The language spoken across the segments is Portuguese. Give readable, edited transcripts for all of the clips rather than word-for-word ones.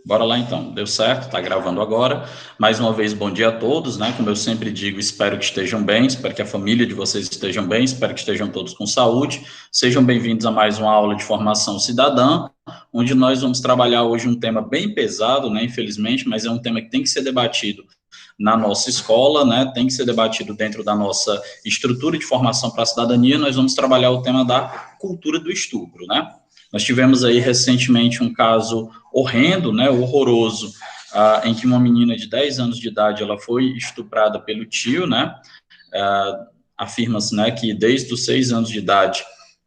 Bora lá então, deu certo, tá gravando agora. Mais uma vez, bom dia a todos, né? Como eu sempre digo, espero que estejam bem, espero que a família de vocês estejam bem, espero que estejam todos com saúde. Sejam bem-vindos a mais uma aula de formação cidadã, onde nós vamos trabalhar hoje um tema bem pesado, né? Infelizmente, mas é um tema que tem que ser debatido na nossa escola, né? Tem que ser debatido dentro da nossa estrutura de formação para a cidadania. Nós vamos trabalhar o tema da cultura do estupro, né? Nós tivemos aí recentemente um caso horrendo, né, horroroso, em que uma menina de 10 anos de idade ela foi estuprada pelo tio, né, afirma-se, né, que desde os 6 anos de idade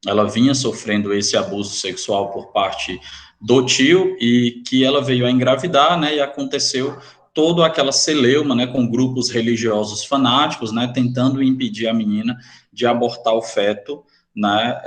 ela vinha sofrendo esse abuso sexual por parte do tio e que ela veio a engravidar, né, e aconteceu toda aquela celeuma, né, com grupos religiosos fanáticos, né, tentando impedir a menina de abortar o feto, né,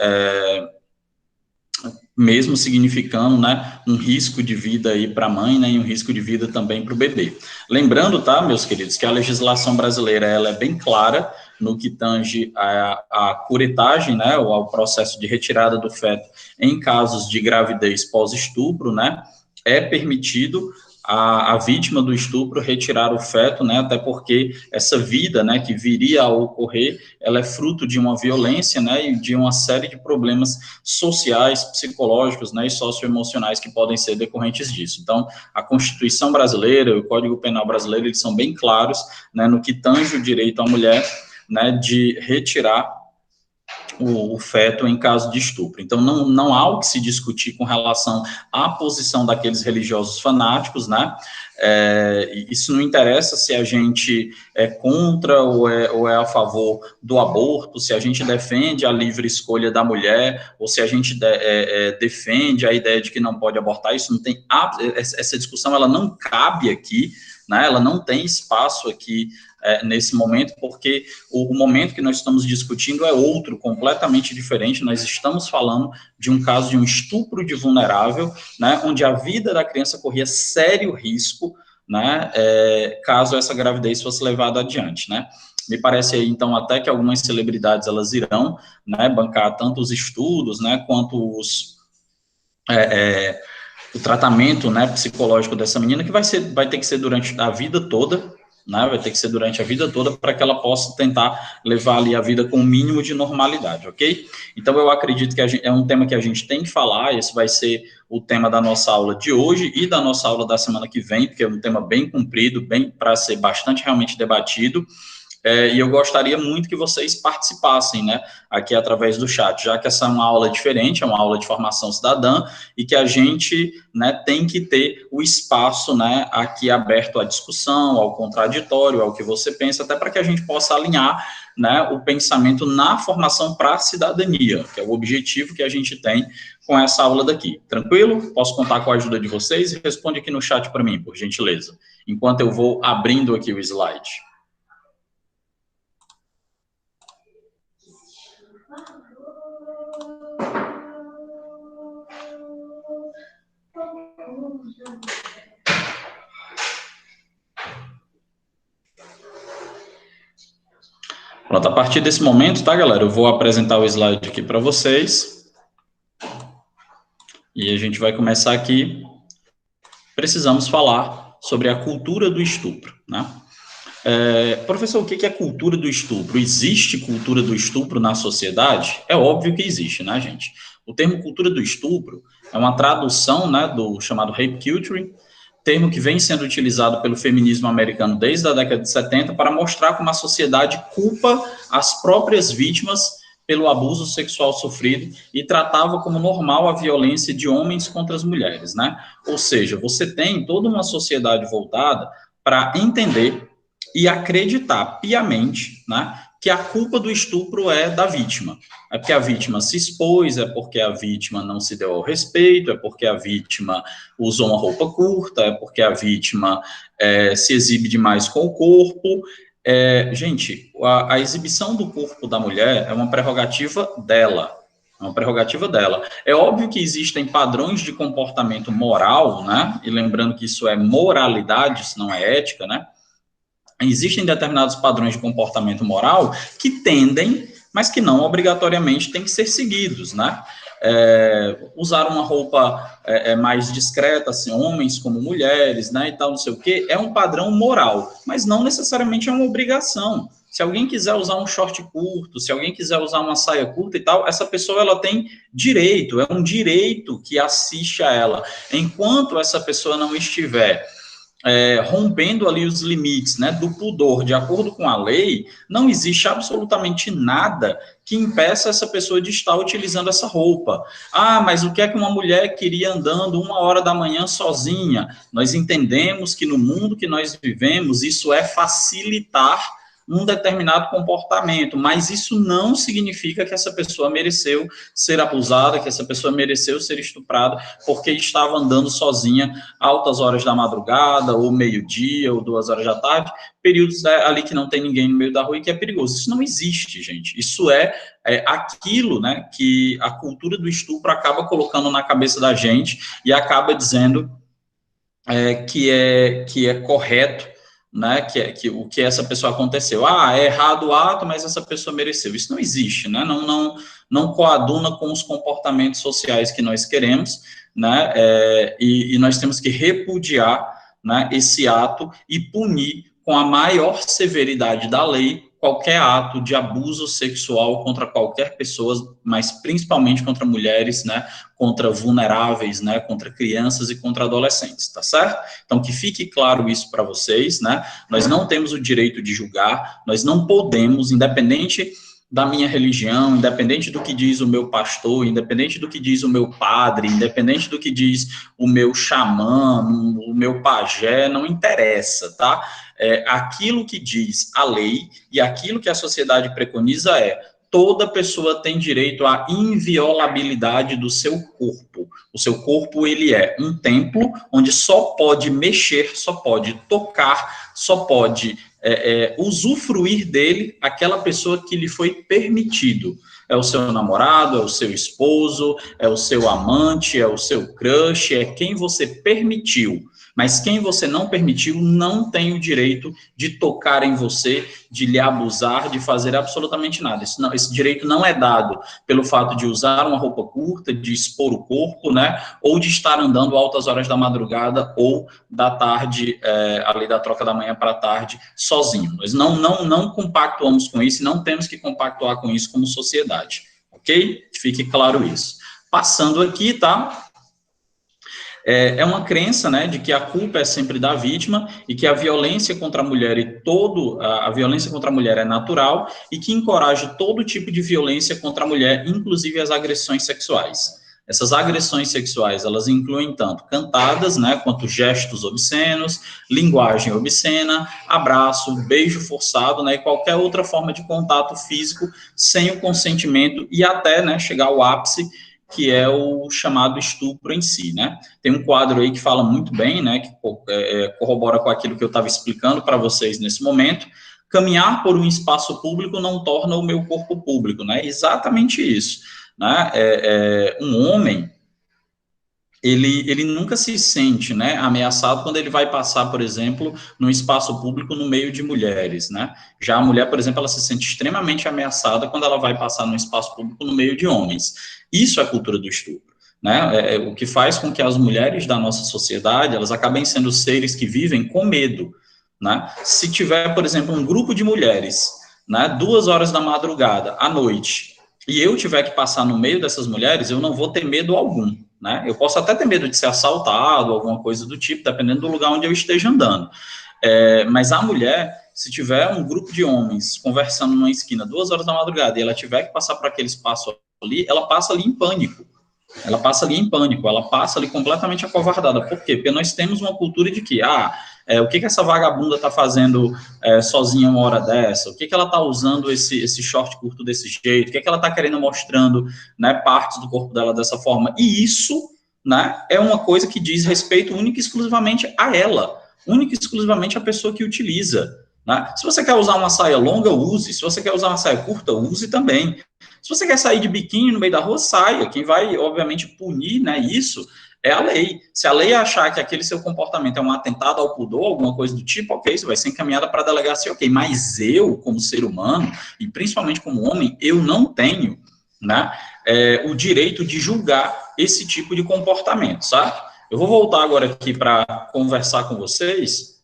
mesmo significando, né, um risco de vida aí para a mãe, né, e um risco de vida também para o bebê. Lembrando, tá, meus queridos, que a legislação brasileira ela é bem clara no que tange a curetagem, né, ou ao processo de retirada do feto em casos de gravidez pós-estupro, né, é permitido a vítima do estupro retirar o feto, né, até porque essa vida, né, que viria a ocorrer, ela é fruto de uma violência, né, e de uma série de problemas sociais, psicológicos, né, e socioemocionais que podem ser decorrentes disso. Então, a Constituição brasileira e o Código Penal brasileiro, eles são bem claros, né, no que tange o direito à mulher, né, de retirar o feto em caso de estupro. Então, não há o que se discutir com relação à posição daqueles religiosos fanáticos, né? Isso não interessa se a gente é contra ou é a favor do aborto, se a gente defende a livre escolha da mulher, ou se a gente defende a ideia de que não pode abortar. Isso não tem, essa discussão ela não cabe aqui, né? Ela não tem espaço aqui nesse momento, porque o momento que nós estamos discutindo é outro, completamente diferente. Nós estamos falando de um caso de um estupro de vulnerável, né, onde a vida da criança corria sério risco, né, caso essa gravidez fosse levada adiante, né. Me parece aí, então, até que algumas celebridades, elas irão, né, bancar tanto os estudos, né, quanto o tratamento, né, psicológico dessa menina, que vai ter que ser durante a vida toda, né, vai ter que ser durante a vida toda para que ela possa tentar levar ali a vida com o mínimo de normalidade, ok? Então, eu acredito que é um tema que a gente tem que falar, esse vai ser o tema da nossa aula de hoje e da nossa aula da semana que vem, porque é um tema bem comprido, bem para ser bastante realmente debatido, e eu gostaria muito que vocês participassem, né, aqui através do chat, já que essa é uma aula diferente, é uma aula de formação cidadã, e que a gente, né, tem que ter o espaço, né, aqui aberto à discussão, ao contraditório, ao que você pensa, até para que a gente possa alinhar, né, o pensamento na formação para a cidadania, que é o objetivo que a gente tem com essa aula daqui. Tranquilo? Posso contar com a ajuda de vocês? Responde aqui no chat para mim, por gentileza, enquanto eu vou abrindo aqui o slide. Pronto, a partir desse momento, tá, galera? Eu vou apresentar o slide aqui para vocês. E a gente vai começar aqui. Precisamos falar sobre a cultura do estupro, né? Professor, o que é cultura do estupro? Existe cultura do estupro na sociedade? É óbvio que existe, né, gente? O termo cultura do estupro é uma tradução, né, do chamado rape culture, termo que vem sendo utilizado pelo feminismo americano desde a década de 70 para mostrar como a sociedade culpa as próprias vítimas pelo abuso sexual sofrido e tratava como normal a violência de homens contra as mulheres, né? Ou seja, você tem toda uma sociedade voltada para entender e acreditar piamente, né, que a culpa do estupro é da vítima. É porque a vítima se expôs, é porque a vítima não se deu ao respeito, é porque a vítima usou uma roupa curta, é porque a vítima se exibe demais com o corpo. Gente, a exibição do corpo da mulher é uma prerrogativa dela. É uma prerrogativa dela. É óbvio que existem padrões de comportamento moral, né? E lembrando que isso é moralidade, isso não é ética, né? Existem determinados padrões de comportamento moral que tendem, mas que não obrigatoriamente têm que ser seguidos, né? Usar uma roupa mais discreta, assim, homens como mulheres, né, e tal, não sei o quê, é um padrão moral, mas não necessariamente é uma obrigação. Se alguém quiser usar um short curto, se alguém quiser usar uma saia curta e tal, essa pessoa ela tem direito, é um direito que assiste a ela. Enquanto essa pessoa não estiver rompendo ali os limites, né, do pudor, de acordo com a lei, não existe absolutamente nada que impeça essa pessoa de estar utilizando essa roupa. Ah, mas o que é que uma mulher queria andando 1 hora da manhã sozinha? Nós entendemos que no mundo que nós vivemos, isso é facilitar um determinado comportamento, mas isso não significa que essa pessoa mereceu ser abusada, que essa pessoa mereceu ser estuprada, porque estava andando sozinha altas horas da madrugada, ou meio-dia, ou 2 horas da tarde, períodos ali que não tem ninguém no meio da rua e que é perigoso. Isso não existe, gente. Isso é aquilo, né, que a cultura do estupro acaba colocando na cabeça da gente e acaba dizendo que é correto, né, que o que essa pessoa aconteceu. Ah, é errado o ato, mas essa pessoa mereceu. Isso não existe, né, não coaduna com os comportamentos sociais que nós queremos, né, e nós temos que repudiar, né, esse ato e punir com a maior severidade da lei qualquer ato de abuso sexual contra qualquer pessoa, mas principalmente contra mulheres, né, contra vulneráveis, né, contra crianças e contra adolescentes, tá certo? Então, que fique claro isso para vocês, né, nós não temos o direito de julgar, nós não podemos, independente da minha religião, independente do que diz o meu pastor, independente do que diz o meu padre, independente do que diz o meu xamã, o meu pajé, não interessa, tá? Aquilo que diz a lei e aquilo que a sociedade preconiza toda pessoa tem direito à inviolabilidade do seu corpo. O seu corpo, ele é um templo onde só pode mexer, só pode tocar, só pode usufruir dele aquela pessoa que lhe foi permitido. É o seu namorado, é o seu esposo, é o seu amante, é o seu crush, é quem você permitiu. Mas quem você não permitiu não tem o direito de tocar em você, de lhe abusar, de fazer absolutamente nada. Esse direito não é dado pelo fato de usar uma roupa curta, de expor o corpo, né, ou de estar andando altas horas da madrugada ou da tarde, ali da troca da manhã para a tarde, sozinho. Nós não compactuamos com isso e não temos que compactuar com isso como sociedade, ok? Fique claro isso. Passando aqui, tá? É uma crença, né, de que a culpa é sempre da vítima e que a violência contra a mulher a violência contra a mulher é natural e que encoraja todo tipo de violência contra a mulher, inclusive as agressões sexuais. Essas agressões sexuais, elas incluem tanto cantadas, né, quanto gestos obscenos, linguagem obscena, abraço, beijo forçado, né, e qualquer outra forma de contato físico sem o consentimento e até, né, chegar ao ápice, que é o chamado estupro em si, né? Tem um quadro aí que fala muito bem, né, que corrobora com aquilo que eu estava explicando para vocês nesse momento. Caminhar por um espaço público não torna o meu corpo público, né? Exatamente isso, né? Um homem, ele nunca se sente, né, ameaçado quando ele vai passar, por exemplo, num espaço público no meio de mulheres, né? Já a mulher, por exemplo, ela se sente extremamente ameaçada quando ela vai passar num espaço público no meio de homens. Isso é a cultura do estupro, né? O que faz com que as mulheres da nossa sociedade, elas acabem sendo seres que vivem com medo, né? Se tiver, por exemplo, um grupo de mulheres, né, 2 horas da madrugada, à noite, e eu tiver que passar no meio dessas mulheres, eu não vou ter medo algum, né? Eu posso até ter medo de ser assaltado, alguma coisa do tipo, dependendo do lugar onde eu esteja andando. Mas a mulher, se tiver um grupo de homens conversando numa esquina 2 horas da madrugada e ela tiver que passar por aquele espaço ali, ela passa ali em pânico. Ela passa ali em pânico, ela passa ali completamente acovardada. Por quê? Porque nós temos uma cultura de que, o que essa vagabunda está fazendo sozinha uma hora dessa? O que ela está usando esse short curto desse jeito? O que ela está querendo mostrando, né, partes do corpo dela dessa forma? E isso, né, é uma coisa que diz respeito única e exclusivamente a ela, única e exclusivamente a pessoa que utiliza. Né? Se você quer usar uma saia longa, use. Se você quer usar uma saia curta, use também. Se você quer sair de biquíni no meio da rua, saia. Quem vai, obviamente, punir, né, isso é a lei. Se a lei achar que aquele seu comportamento é um atentado ao pudor, alguma coisa do tipo, ok, isso vai ser encaminhada para a delegacia, ok. Mas eu, como ser humano, e principalmente como homem, eu não tenho, né, o direito de julgar esse tipo de comportamento, certo? Eu vou voltar agora aqui para conversar com vocês,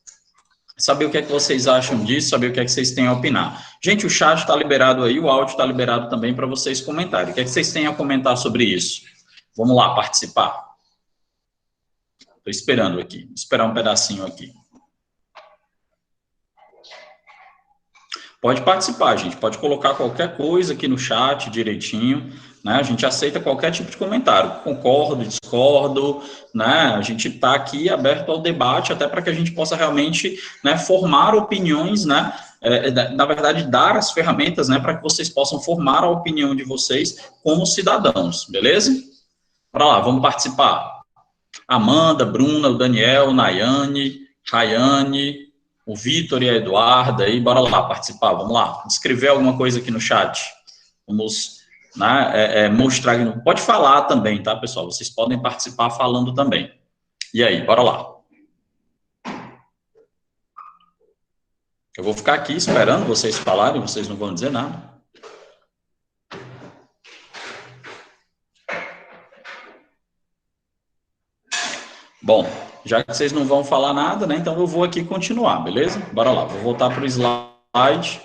saber o que é que vocês acham disso, saber o que é que vocês têm a opinar. Gente, o chat está liberado aí, o áudio está liberado também para vocês comentarem. O que é que vocês têm a comentar sobre isso? Vamos lá, participar. Estou esperando aqui, vou esperar um pedacinho aqui. Pode participar, gente, pode colocar qualquer coisa aqui no chat direitinho, né? A gente aceita qualquer tipo de comentário, concordo, discordo, né? A gente está aqui aberto ao debate, até para que a gente possa realmente, né, formar opiniões, né? Na verdade, dar as ferramentas, né, para que vocês possam formar a opinião de vocês como cidadãos, beleza? Para lá, vamos participar. Amanda, Bruna, o Daniel, Nayane, Rayane, o Vitor e a Eduarda, aí, bora lá participar, vamos lá, escrever alguma coisa aqui no chat, vamos, né, mostrar, pode falar também, tá, pessoal, vocês podem participar falando também, e aí, bora lá. Eu vou ficar aqui esperando vocês falarem, vocês não vão dizer nada. Bom, já que vocês não vão falar nada, né, então eu vou aqui continuar, beleza? Bora lá, vou voltar para o slide.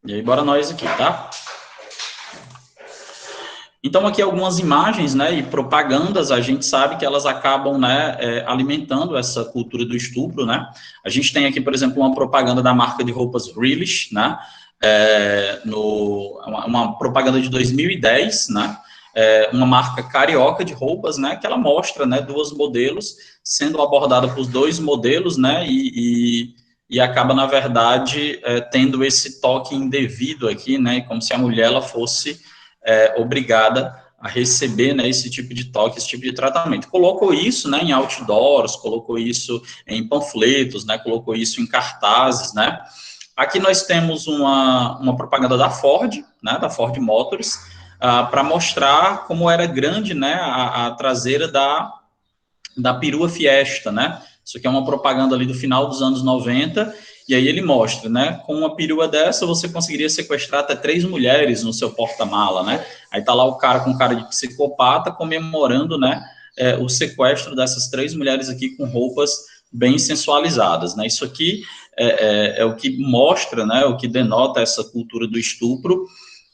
E aí, bora nós aqui, tá? Então, aqui algumas imagens, né, e propagandas, a gente sabe que elas acabam, né, alimentando essa cultura do estupro, né? A gente tem aqui, por exemplo, uma propaganda da marca de roupas Grealish, né? Uma propaganda de 2010, né? Uma marca carioca de roupas, né, que ela mostra, né, duas modelos sendo abordada por dois modelos, né, e acaba, na verdade, tendo esse toque indevido aqui, né, como se a mulher ela fosse obrigada a receber, né, esse tipo de toque, esse tipo de tratamento. Colocou isso, né, em outdoors, colocou isso em panfletos, né, colocou isso em cartazes, né. Aqui nós temos uma propaganda da Ford, né, da Ford Motors, para mostrar como era grande, né, a traseira da perua Fiesta, né? Isso aqui é uma propaganda ali do final dos anos 90, e aí ele mostra, né, com uma perua dessa você conseguiria sequestrar até 3 mulheres no seu porta-mala, né? Aí tá lá o cara com cara de psicopata comemorando, né, o sequestro dessas 3 mulheres aqui com roupas bem sensualizadas, né? Isso aqui é o que mostra, né, o que denota essa cultura do estupro,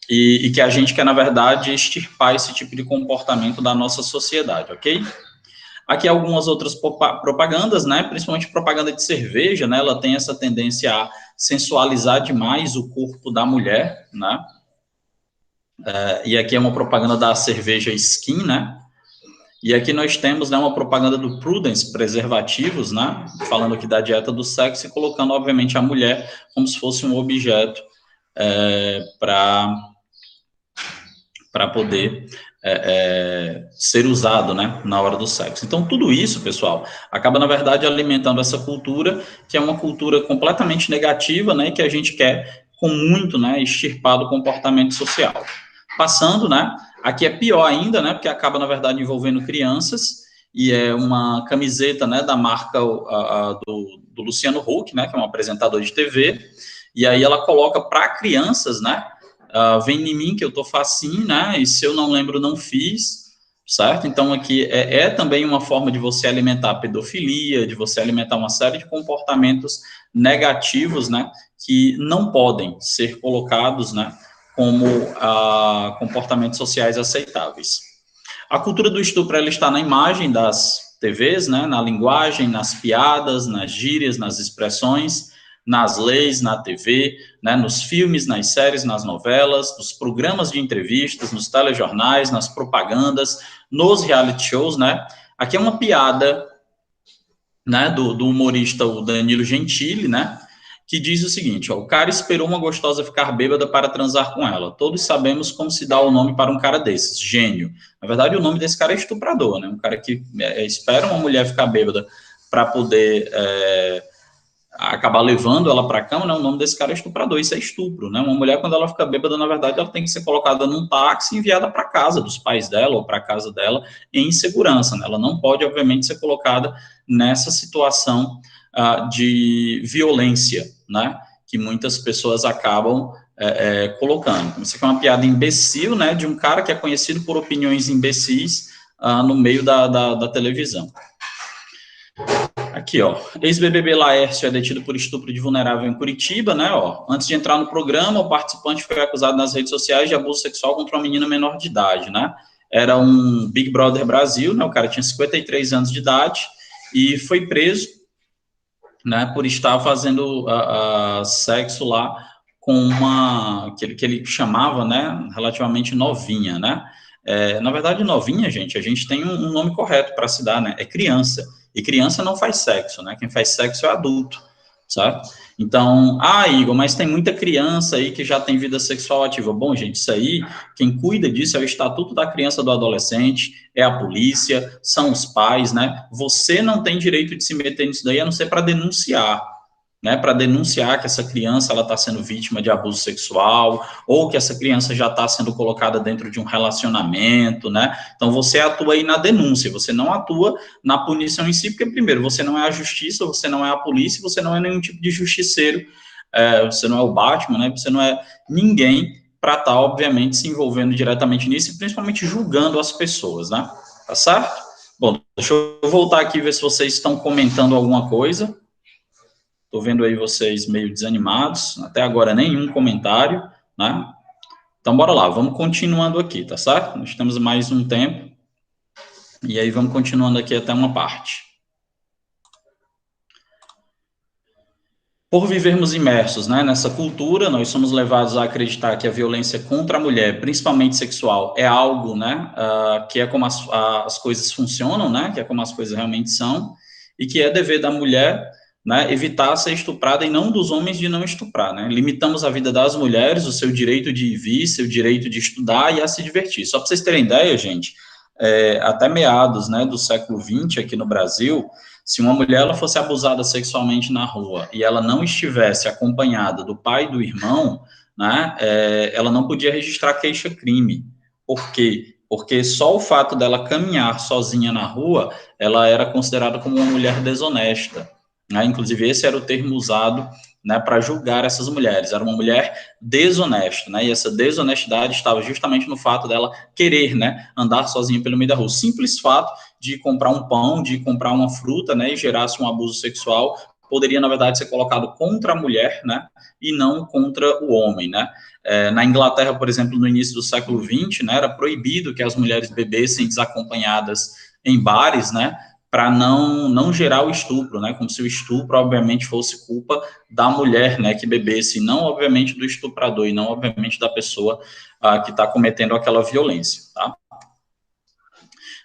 e que a gente quer, na verdade, extirpar esse tipo de comportamento da nossa sociedade, ok? Aqui algumas outras propagandas, né, principalmente propaganda de cerveja, né, ela tem essa tendência a sensualizar demais o corpo da mulher, né, e aqui é uma propaganda da cerveja Skin, né, e aqui nós temos, né, uma propaganda do Prudence Preservativos, né, falando aqui da dieta do sexo e colocando, obviamente, a mulher como se fosse um objeto para poder ser usado, né, na hora do sexo. Então, tudo isso, pessoal, acaba, na verdade, alimentando essa cultura, que é uma cultura completamente negativa, né, que a gente quer, com muito, né, extirpar do comportamento social. Passando, né, aqui é pior ainda, né, porque acaba, na verdade, envolvendo crianças, e é uma camiseta, né, da marca do Luciano Huck, né, que é um apresentador de TV, e aí ela coloca para crianças, né, vem em mim que eu tô facinho, né, e se eu não lembro, não fiz, certo? Então, aqui é também uma forma de você alimentar a pedofilia, de você alimentar uma série de comportamentos negativos, né, que não podem ser colocados, né, como comportamentos sociais aceitáveis. A cultura do estupro, ela está na imagem das TVs, né, na linguagem, nas piadas, nas gírias, nas expressões, nas leis, na TV, né, nos filmes, nas séries, nas novelas, nos programas de entrevistas, nos telejornais, nas propagandas, nos reality shows, né. Aqui é uma piada, né, do humorista o Danilo Gentili, né, que diz o seguinte, ó, o cara esperou uma gostosa ficar bêbada para transar com ela. Todos sabemos como se dá o nome para um cara desses, gênio. Na verdade, o nome desse cara é estuprador, né, um cara que espera uma mulher ficar bêbada para poder acabar levando ela para a cama, né, o nome desse cara é estuprador, isso é estupro, né, uma mulher quando ela fica bêbada, na verdade, ela tem que ser colocada num táxi e enviada para casa dos pais dela ou para casa dela em segurança, né, ela não pode, obviamente, ser colocada nessa situação de violência, né, que muitas pessoas acabam colocando. Isso aqui é uma piada imbecil, né, de um cara que é conhecido por opiniões imbecis no meio da televisão. Aqui, ó, ex-BBB Laércio é detido por estupro de vulnerável em Curitiba, né, ó. Antes de entrar no programa, o participante foi acusado nas redes sociais de abuso sexual contra uma menina menor de idade, né. Era um Big Brother Brasil, né, o cara tinha 53 anos de idade e foi preso, né, por estar fazendo sexo lá com uma, que ele chamava, né, relativamente novinha, né. Na verdade, novinha, gente, a gente tem um nome correto para se dar, né, é criança. E criança não faz sexo, né? Quem faz sexo é adulto, certo? Então, Igor, mas tem muita criança aí que já tem vida sexual ativa. Bom, gente, isso aí, quem cuida disso é o Estatuto da Criança e do Adolescente, é a polícia, são os pais, né? Você não tem direito de se meter nisso daí, a não ser para denunciar, né, para denunciar que essa criança ela está sendo vítima de abuso sexual, ou que essa criança já está sendo colocada dentro de um relacionamento, né? Então você atua aí na denúncia, você não atua na punição em si, porque primeiro você não é a justiça, você não é a polícia, você não é nenhum tipo de justiceiro, você não é o Batman, né? Você não é ninguém para estar, obviamente, se envolvendo diretamente nisso e principalmente julgando as pessoas, né? Tá certo? Bom, deixa eu voltar aqui e ver se vocês estão comentando alguma coisa. Estou vendo aí vocês meio desanimados, até agora nenhum comentário, né? Então, bora lá, vamos continuando aqui, tá certo? Nós temos mais um tempo, e aí vamos continuando aqui até uma parte. Por vivermos imersos, né, nessa cultura, nós somos levados a acreditar que a violência contra a mulher, principalmente sexual, é algo, né, que é como as coisas funcionam, né, que é como as coisas realmente são, e que é dever da mulher, né, evitar ser estuprada e não dos homens de não estuprar, né. Limitamos a vida das mulheres, o seu direito de ir e vir, seu direito de estudar e a se divertir. Só para vocês terem ideia, gente, até meados, né, do século XX aqui no Brasil, se uma mulher ela fosse abusada sexualmente na rua e ela não estivesse acompanhada do pai e do irmão, né, ela não podia registrar queixa-crime. Por quê? Porque só o fato dela caminhar sozinha na rua, ela era considerada como uma mulher desonesta, né? Inclusive, esse era o termo usado, né, para julgar essas mulheres. Era uma mulher desonesta, né? E essa desonestidade estava justamente no fato dela querer, né, andar sozinha pelo meio da rua. Simples fato de comprar um pão, de comprar uma fruta, né, e gerasse um abuso sexual, poderia, na verdade, ser colocado contra a mulher, né, e não contra o homem, né. Na Inglaterra, por exemplo, no início do século XX, né, era proibido que as mulheres bebessem desacompanhadas em bares, né, para não gerar o estupro, né, como se o estupro, obviamente, fosse culpa da mulher, né, que bebesse, não, obviamente, do estuprador, e não, obviamente, da pessoa que está cometendo aquela violência, tá?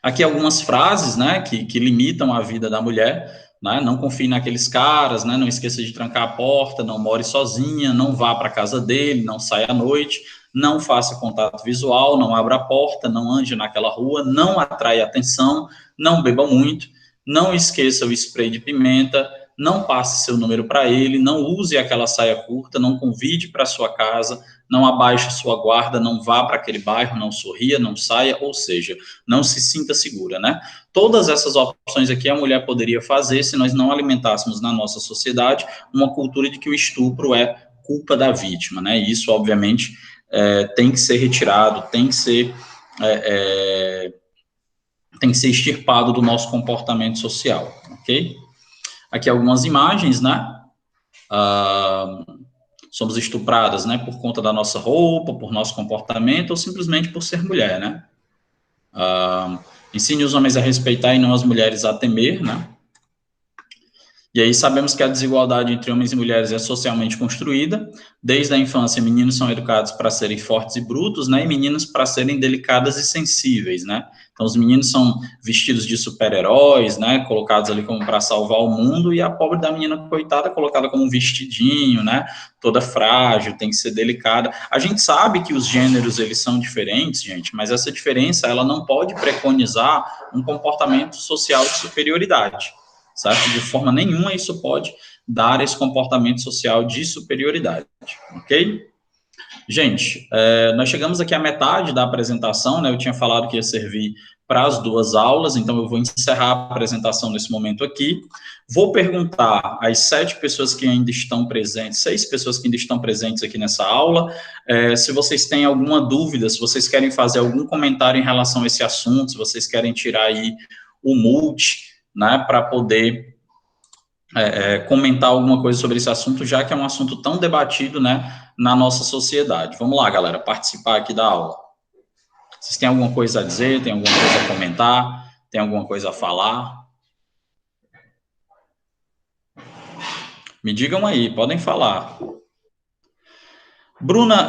Aqui algumas frases, né, que limitam a vida da mulher, né, não confie naqueles caras, né, não esqueça de trancar a porta, não more sozinha, não vá para a casa dele, não saia à noite, não faça contato visual, não abra a porta, não ande naquela rua, não atrai atenção, não beba muito, não esqueça o spray de pimenta, não passe seu número para ele, não use aquela saia curta, não convide para sua casa, não abaixe sua guarda, não vá para aquele bairro, não sorria, não saia, ou seja, não se sinta segura, né? Todas essas opções aqui a mulher poderia fazer se nós não alimentássemos na nossa sociedade uma cultura de que o estupro é culpa da vítima, né? E isso, obviamente, tem que ser retirado, tem que ser extirpado do nosso comportamento social, ok? Aqui algumas imagens, né? Somos estupradas, né, por conta da nossa roupa, por nosso comportamento, ou simplesmente por ser mulher, né? Ensine os homens a respeitar e não as mulheres a temer, né? E aí sabemos que a desigualdade entre homens e mulheres é socialmente construída. Desde a infância, meninos são educados para serem fortes e brutos, né? E meninas para serem delicadas e sensíveis, né? Então, os meninos são vestidos de super-heróis, né? Colocados ali como para salvar o mundo, e a pobre da menina coitada colocada como um vestidinho, né? Toda frágil, tem que ser delicada. A gente sabe que os gêneros, eles são diferentes, gente, mas essa diferença, ela não pode preconizar um comportamento social de superioridade. Certo? De forma nenhuma isso pode dar esse comportamento social de superioridade, ok? Gente, nós chegamos aqui à metade da apresentação, né? Eu tinha falado que ia servir para as duas aulas, então eu vou encerrar a apresentação nesse momento aqui. Vou perguntar às 7 pessoas que ainda estão presentes, 6 pessoas que ainda estão presentes aqui nessa aula, se vocês têm alguma dúvida, se vocês querem fazer algum comentário em relação a esse assunto, se vocês querem tirar aí o mute, né, para poder comentar alguma coisa sobre esse assunto, já que é um assunto tão debatido, né, na nossa sociedade. Vamos lá, galera, participar aqui da aula. Vocês têm alguma coisa a dizer, tem alguma coisa a comentar, tem alguma coisa a falar? Me digam aí, podem falar. Bruna,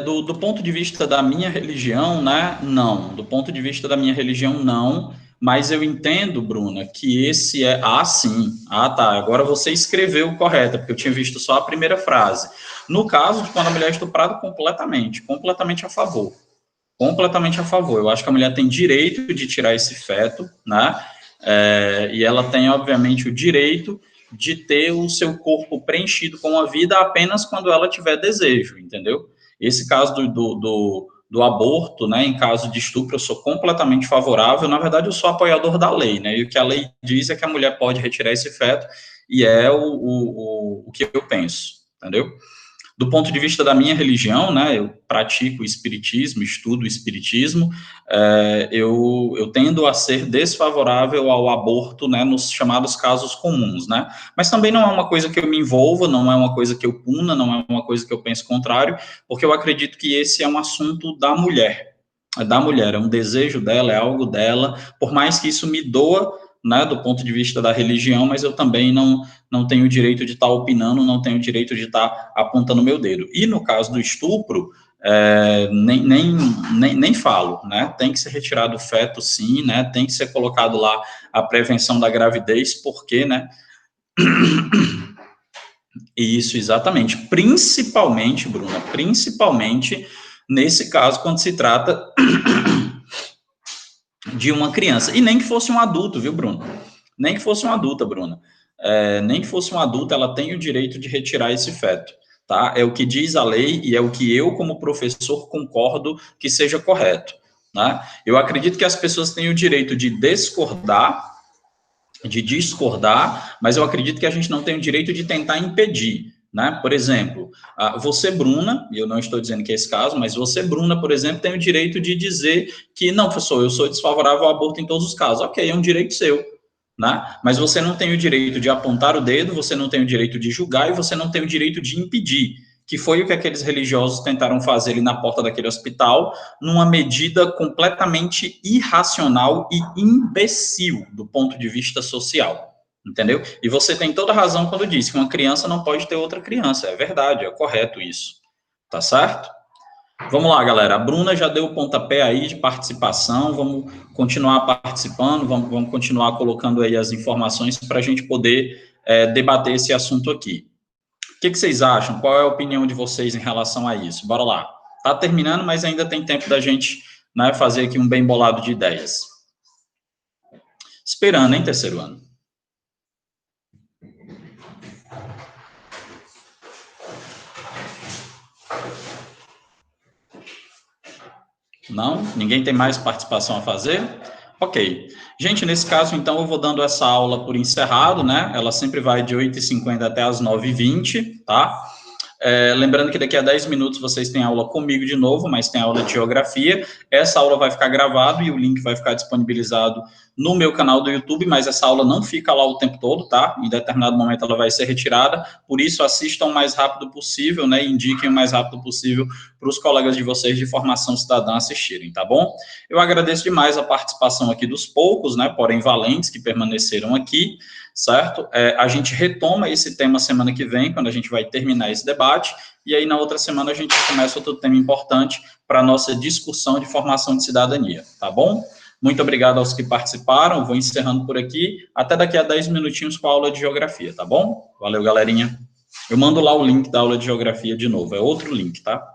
do ponto de vista da minha religião, né, não. Do ponto de vista da minha religião, não. Mas eu entendo, Bruna, que esse é... Ah, sim. Ah, tá. Agora você escreveu correto, porque eu tinha visto só a primeira frase. No caso de quando a mulher é estuprada, completamente a favor. Completamente a favor. Eu acho que a mulher tem direito de tirar esse feto, né? E ela tem, obviamente, o direito de ter o seu corpo preenchido com a vida apenas quando ela tiver desejo, entendeu? Esse caso do aborto, né, em caso de estupro, eu sou completamente favorável. Na verdade, eu sou apoiador da lei, né? E o que a lei diz é que a mulher pode retirar esse feto, e é o que eu penso, entendeu? Do ponto de vista da minha religião, né, eu pratico o espiritismo, estudo o espiritismo, eu tendo a ser desfavorável ao aborto, né, nos chamados casos comuns, né, mas também não é uma coisa que eu me envolva, não é uma coisa que eu puna, não é uma coisa que eu penso contrário, porque eu acredito que esse é um assunto da mulher, é um desejo dela, é algo dela, por mais que isso me doa, né, do ponto de vista da religião, mas eu também não tenho o direito de estar opinando, não tenho o direito de estar apontando meu dedo. E no caso do estupro, nem falo, né, tem que ser retirado o feto, sim, né, tem que ser colocado lá a prevenção da gravidez, porque, né, isso, exatamente, principalmente, Bruna, principalmente nesse caso, quando se trata de uma criança. E nem que fosse um adulto, viu, Bruno? Nem que fosse uma adulta, Bruna. Nem que fosse uma adulta, ela tem o direito de retirar esse feto, tá? É o que diz a lei e é o que eu, como professor, concordo que seja correto, né? Eu acredito que as pessoas têm o direito de discordar, mas eu acredito que a gente não tem o direito de tentar impedir, né? Por exemplo, você, Bruna, e eu não estou dizendo que é esse caso, mas você, Bruna, por exemplo, tem o direito de dizer que, não, professor, eu sou desfavorável ao aborto em todos os casos. Ok, é um direito seu, né? Mas você não tem o direito de apontar o dedo, você não tem o direito de julgar e você não tem o direito de impedir, que foi o que aqueles religiosos tentaram fazer ali na porta daquele hospital, numa medida completamente irracional e imbecil do ponto de vista social, entendeu? E você tem toda a razão quando disse que uma criança não pode ter outra criança, é verdade, é correto isso, tá certo? Vamos lá, galera, a Bruna já deu o pontapé aí de participação, vamos continuar participando, vamos continuar colocando aí as informações para a gente poder debater esse assunto aqui. O que vocês acham? Qual é a opinião de vocês em relação a isso? Bora lá. Tá terminando, mas ainda tem tempo da gente, né, fazer aqui um bem bolado de ideias. Esperando, hein, terceiro ano? Não? Ninguém tem mais participação a fazer? Ok. Gente, nesse caso, então, eu vou dando essa aula por encerrado, né? Ela sempre vai de 8h50 até as 9h20, tá? Lembrando que daqui a 10 minutos vocês têm aula comigo de novo, mas tem aula de geografia. Essa aula vai ficar gravada e o link vai ficar disponibilizado no meu canal do YouTube, mas essa aula não fica lá o tempo todo, tá? Em determinado momento ela vai ser retirada, por isso assistam o mais rápido possível, né? E indiquem o mais rápido possível para os colegas de vocês de formação cidadã assistirem, tá bom? Eu agradeço demais a participação aqui dos poucos, né? Porém valentes que permaneceram aqui, certo? A gente retoma esse tema semana que vem, quando a gente vai terminar esse debate, e aí na outra semana a gente começa outro tema importante para a nossa discussão de formação de cidadania, tá bom? Muito obrigado aos que participaram, vou encerrando por aqui, até daqui a 10 minutinhos com a aula de geografia, tá bom? Valeu, galerinha. Eu mando lá o link da aula de geografia de novo, é outro link, tá?